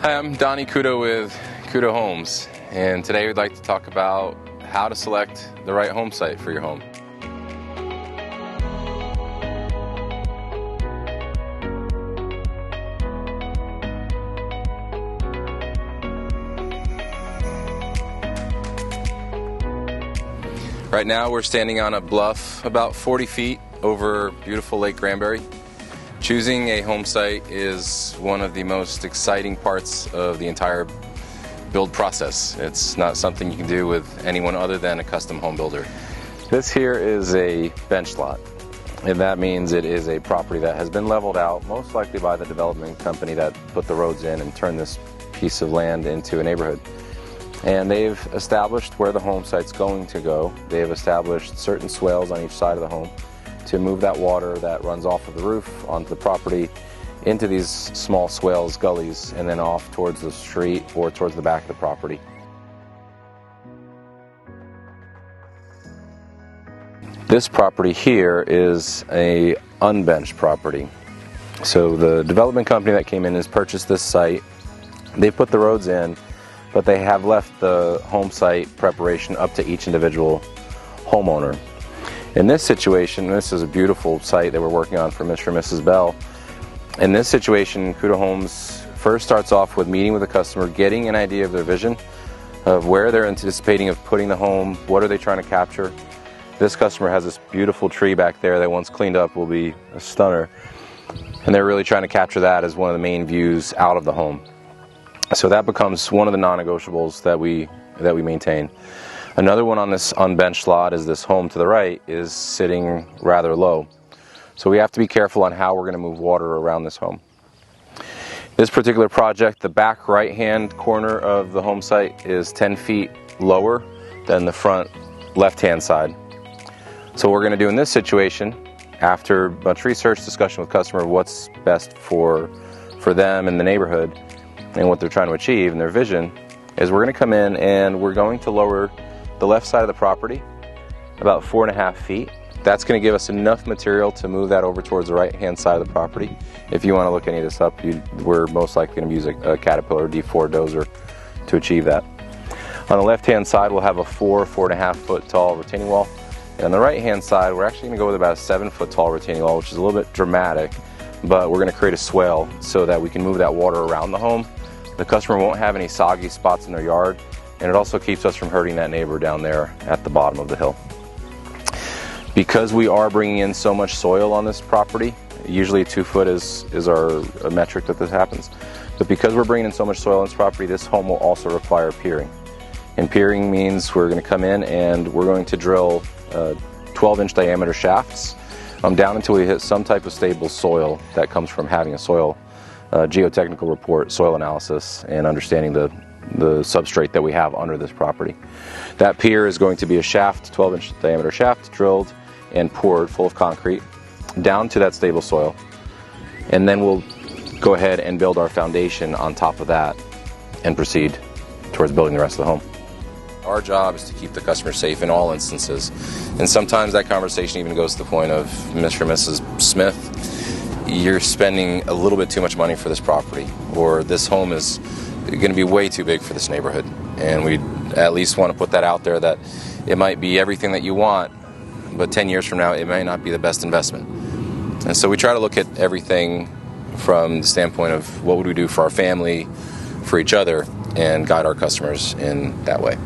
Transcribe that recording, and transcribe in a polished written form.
Hi, I'm Donny Couto with Couto Homes, and today we'd like to talk about how to select the right home site for your home. Right now we're standing on a bluff about 40 feet over beautiful Lake Granbury. Choosing a home site is one of the most exciting parts of the entire build process. It's not something you can do with anyone other than a custom home builder. This here is a bench lot, and that means it is a property that has been leveled out, most likely by the development company that put the roads in and turned this piece of land into a neighborhood. And they've established where the home site's going to go. They've established certain swales on each side of the home to move that water that runs off of the roof onto the property into these small swales, gullies, and then off towards the street or towards the back of the property. This property here is a unbenched property. So the development company that came in has purchased this site. They put the roads in, but they have left the home site preparation up to each individual homeowner. In this situation, this is a beautiful site that we're working on for Mr. and Mrs. Bell. In this situation, Couto Homes first starts off with meeting with the customer, getting an idea of their vision, of where they're anticipating of putting the home, what are they trying to capture. This customer has this beautiful tree back there that once cleaned up will be a stunner, and they're really trying to capture that as one of the main views out of the home. So that becomes one of the non-negotiables that we maintain. Another one on this unbenched lot is this home to the right is sitting rather low. So we have to be careful on how we're going to move water around this home. This particular project, the back right-hand corner of the home site is 10 feet lower than the front left-hand side. So what we're going to do in this situation, after much research, discussion with customer, what's best for them and the neighborhood and what they're trying to achieve and their vision, is we're going to come in and we're going to lower the left side of the property about 4.5 feet. That's going to give us enough material to move that over towards the right hand side of the property. If you want to look any of this up, we're most likely going to use a Caterpillar D4 dozer to achieve that. On the left hand side we'll have a 4.5 foot tall retaining wall, and on the right hand side we're actually going to go with about a 7 foot tall retaining wall, which is a little bit dramatic, but we're going to create a swale so that we can move that water around the home. The customer won't have any soggy spots in their yard, and it also keeps us from hurting that neighbor down there at the bottom of the hill. Because we are bringing in so much soil on this property, usually 2 foot is our metric that this happens, but because we're bringing in so much soil on this property, this home will also require piering. And piering means we're going to come in and we're going to drill 12-inch diameter shafts down until we hit some type of stable soil that comes from having a soil geotechnical report, soil analysis, and understanding the substrate that we have under this property. That pier is going to be a shaft, 12-inch diameter shaft, drilled and poured full of concrete down to that stable soil, and then we'll go ahead and build our foundation on top of that and proceed towards building the rest of the home. Our job is to keep the customer safe in all instances, and sometimes that conversation even goes to the point of Mr. and Mrs. Smith, you're spending a little bit too much money for this property, or this home is going to be way too big for this neighborhood, and we at least want to put that out there that it might be everything that you want, but 10 years from now it might not be the best investment. And so we try to look at everything from the standpoint of what would we do for our family, for each other, and guide our customers in that way.